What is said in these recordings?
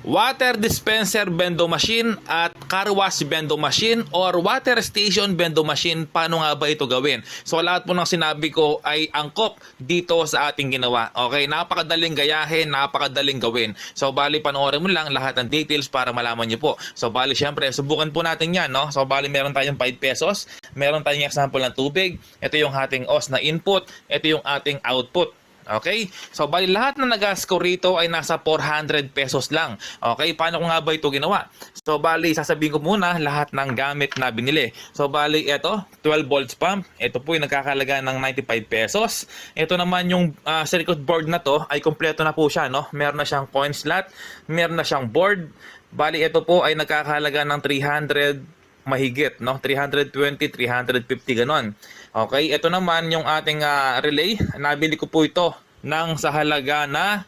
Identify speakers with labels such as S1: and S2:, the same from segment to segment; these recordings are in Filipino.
S1: water dispenser vending machine at car wash vending machine or water station vending machine. Paano nga ba ito gawin? So lahat po ng sinabi ko ay angkop dito sa ating ginawa. Okay, napakadaling gayahin, napakadaling gawin. So bali panoorin mo lang lahat ng details para malaman niyo po. So bali syempre subukan po natin yan, no? So bali meron tayong 5 pesos, meron tayong example ng tubig, ito yung ating OS na input, ito yung ating output. Okay? So, bali lahat na nag-score rito ay nasa 400 pesos lang. Okay? Paano ko nga ba ito ginawa? So, bali, sasabihin ko muna lahat ng gamit na binili. So, bali, ito, 12 volts pump. Ito po yung nagkakalaga ng 95 pesos. Ito naman yung circuit board na to ay kompleto na po siya, no? Meron na siyang coin slot, meron na siyang board. Bali, ito po ay nagkakalaga ng 300 mahigit, no? 320, 350 ganon. Okay, ito naman yung ating relay. Nabili ko po ito ng sa halaga na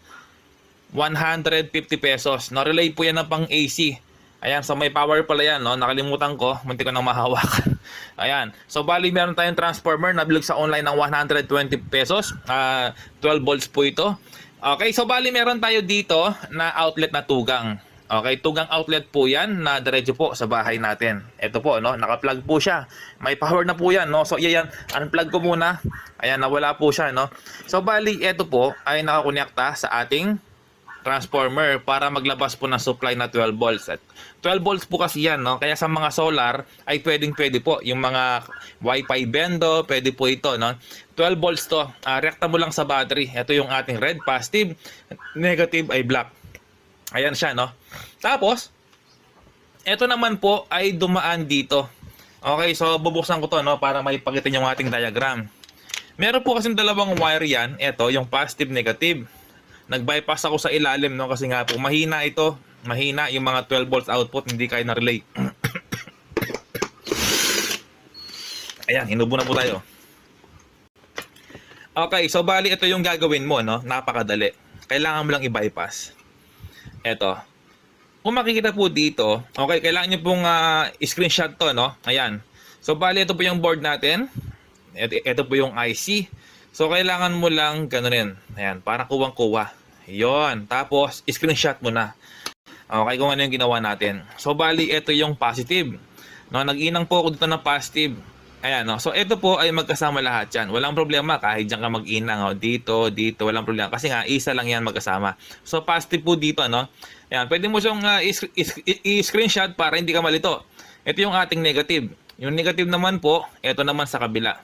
S1: 150 pesos. No, relay po yan ng pang AC. Ayan, so may power pala yan, no? Nakalimutan ko, munti ko nang mahawakan. Ayan. So bali meron tayong transformer na bilog sa online ng 120 pesos. 12 volts po ito. Okay, so bali meron tayo dito na outlet na tugang. Okay, tugang outlet po yan na diretso po sa bahay natin. Ito po, no, naka-plug po siya. May power na po yan, no. So, yan, unplug ko muna. Ayan, nawala po siya, no. So, bali, ito po ay nakakonekta sa ating transformer para maglabas po ng supply na 12 volts. At 12 volts po kasi yan, no. Kaya sa mga solar ay pwede po. Yung mga Wi-Fi bendo, pwede po ito, no. 12 volts to. Rekta mo lang sa battery. Ito yung ating red, positive, negative ay black. Ayan siya, no? Tapos, ito naman po ay dumaan dito. Okay, so bubuksan ko to, no? Para maipakita yung ating diagram. Meron po kasing dalawang wire yan. Ito, yung positive, negative. Nag-bypass ako sa ilalim, no? Kasi nga po, mahina ito. Mahina yung mga 12 volts output, hindi kaya na relay. Ayan, hinubo na po tayo. Okay, so bali ito yung gagawin mo, no? Napakadali. Kailangan mo lang i-bypass. Eto. Kung makikita po dito, okay, kailangan nyo pong screenshot to, no? Ayan. So, bali, ito po yung board natin. Ito po yung IC. So, kailangan mo lang gano'n. Ayan, para kuwang-kuwa. Yon. Tapos, screenshot mo na. Okay, kung ano yung ginawa natin. So, bali, ito yung positive. No, nag-inang po ako dito ng positive. Ayan, no? So, ito po ay magkasama lahat yan. Walang problema kahit dyan ka mag-inang. Oh, dito, walang problema. Kasi nga, isa lang yan magkasama. So, positive po dito, no? Ayan, pwede mo siyang i-screenshot para hindi ka malito. Ito yung ating negative. Yung negative naman po, ito naman sa kabila.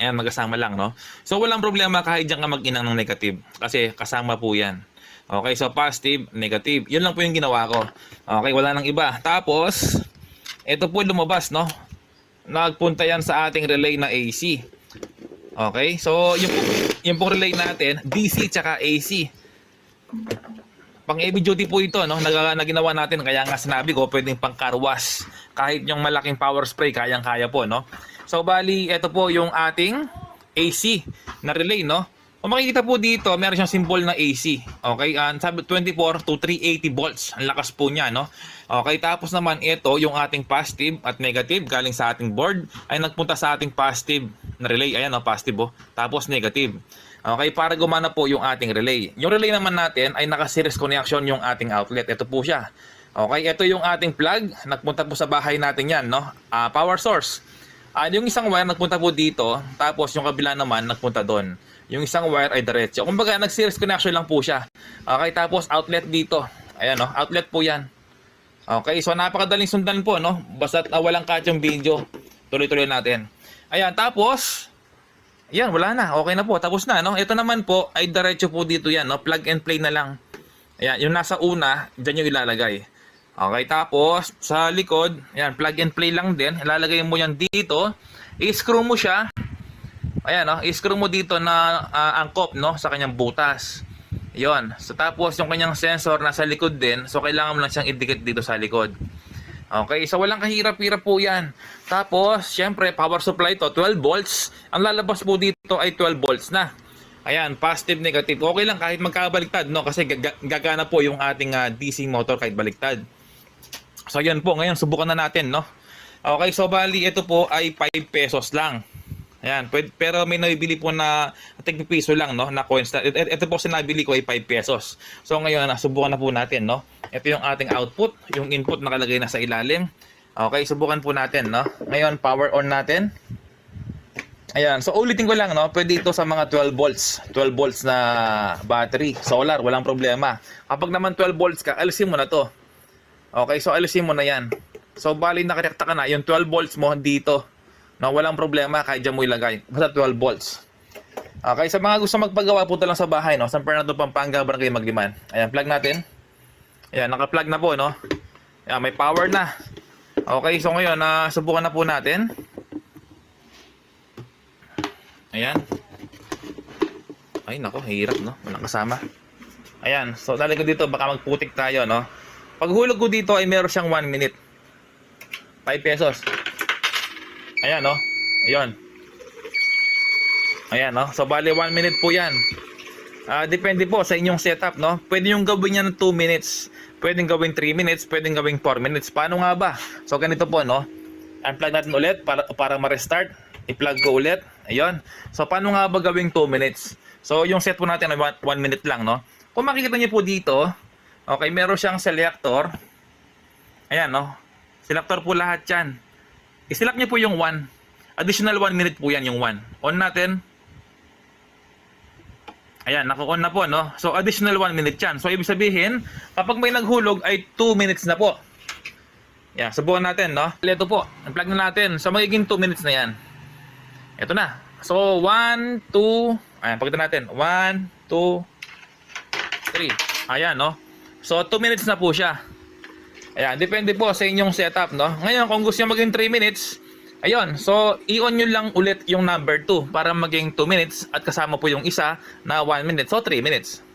S1: Ayan, magkasama lang, no? So, walang problema kahit dyan ka mag-inang ng negative. Kasi kasama po yan. Okay, so positive, negative. Yun lang po yung ginawa ko. Okay, wala nang iba. Tapos, ito po lumabas, no? Nagpunta yan sa ating relay na AC. Okay? So, yung pong relay natin, DC tsaka AC. Pang heavy duty po ito, no? Na ginawa natin. Kaya nga sinabi ko, pwedeng pang car wash. Kahit yung malaking power spray, kayang-kaya po, no? So, bali, ito po yung ating AC na relay, no? Kung makikita po dito, meron siyang symbol na AC. Okay? Sabi 24 to 380 volts. Ang lakas po niya, no? Okay, tapos naman ito, yung ating positive at negative galing sa ating board ay nagpunta sa ating positive na relay. Ayan, no? Positive, oh. Tapos negative. Okay, para gumana po yung ating relay. Yung relay naman natin ay naka-series connection yung ating outlet. Ito po siya. Okay, ito yung ating plug. Nagpunta po sa bahay natin yan, no? Power source. Yung isang wire nagpunta po dito, tapos yung kabila naman nagpunta doon. Yung isang wire ay diretso. Kumbaga, nag-series connection lang po siya. Okay, tapos outlet dito. Ayan, no? Outlet po yan. Okay, so napakadaling sundan po, no? Basta walang cut yung video. Tuloy-tuloy natin. Ayan, tapos, ayan, wala na. Okay na po, tapos na, no? Ito naman po ay diretso po dito yan, no? Plug and play na lang. Ayan, yung nasa una, dyan yung ilalagay. Okay, tapos, sa likod, ayan, plug and play lang din. Ilalagay mo yan dito. I-screw mo siya. Ayan, no? I-screw mo dito na angkop, no? Sa kanyang butas. Yon. So, tapos yung kanyang sensor nasa likod din. So, kailangan mo lang siyang idikit dito sa likod. Okay, so walang kahirap-hirap po yan. Tapos, syempre, power supply to, 12 volts. Ang lalabas po dito ay 12 volts na. Ayan, positive, negative. Okay lang kahit magkabaliktad, no? Kasi gagana po yung ating DC motor kahit baliktad. So, yan po. Ngayon, subukan na natin, no? Okay, so bali, ito po ay 5 pesos lang. Ayan, pero may nabibili po na tig-piso lang, no, na coins. Ito po sinabili ko ay 5 pesos. So ngayon, subukan na po natin, no. Ito yung ating output, yung input nakalagay na sa ilalim. Okay, subukan po natin, no. Ngayon, power on natin. Ayan, so ulitin ko lang, no, pwede ito sa mga 12 volts. 12 volts na battery, solar, walang problema. Kapag naman 12 volts ka, alisin mo na to. Okay, so alisin mo na yan. So bali nakarekta ka na, yung 12 volts mo dito. No, walang problema kahit dyan mo ilagay. Basta 12 volts. Okay, sa mga gusto magpagawa, punta lang sa bahay, no? San Fernando, Pampanga, Barangay Magliman. Ayan, plug natin. Ayan, naka-plug na po, no? Ayan, may power na. Okay, so ngayon, subukan na po natin. Ayan. Ay, nako, hirap, no? Walang kasama. Ayan, so dali ko dito, baka magputik tayo, no? Paghulog ko dito ay meron siyang 1 minute. 5 pesos. Ayan, no? Ayun. Ayan, no? So, bali 1 minute po yan. Depende po sa inyong setup, no? Pwede yung gawin yan ng 2 minutes. Pwedeng gawin 3 minutes. Pwedeng gawin 4 minutes. Paano nga ba? So, ganito po, no? Unplug natin ulit para ma-restart. I-plug ko ulit. Ayun. So, paano nga ba gawing 2 minutes? So, yung set po natin ay 1 minute lang, no? Kung makikita niyo po dito, okay, meron siyang selector. Ayan, no? Selector po lahat yan. I-select niyo po yung 1. Additional 1 minute po yan, yung 1. On natin. Ayan, naka-on na po, no? So, additional 1 minute yan. So, ibig sabihin, kapag may naghulog, ay 2 minutes na po. Yan, subukan natin, no? Ito po, unplug na natin. So, magiging 2 minutes na yan. Ito na. So, 1, 2, ayan, pagkita natin. 1, 2, 3. Ayan, no? So, 2 minutes na po siya. Ayan, depende po sa inyong setup, no? Ngayon, kung gusto nyo maging 3 minutes, ayun, so, i-on nyo lang ulit yung number 2 para maging 2 minutes at kasama po yung isa na 1 minute. So, 3 minutes.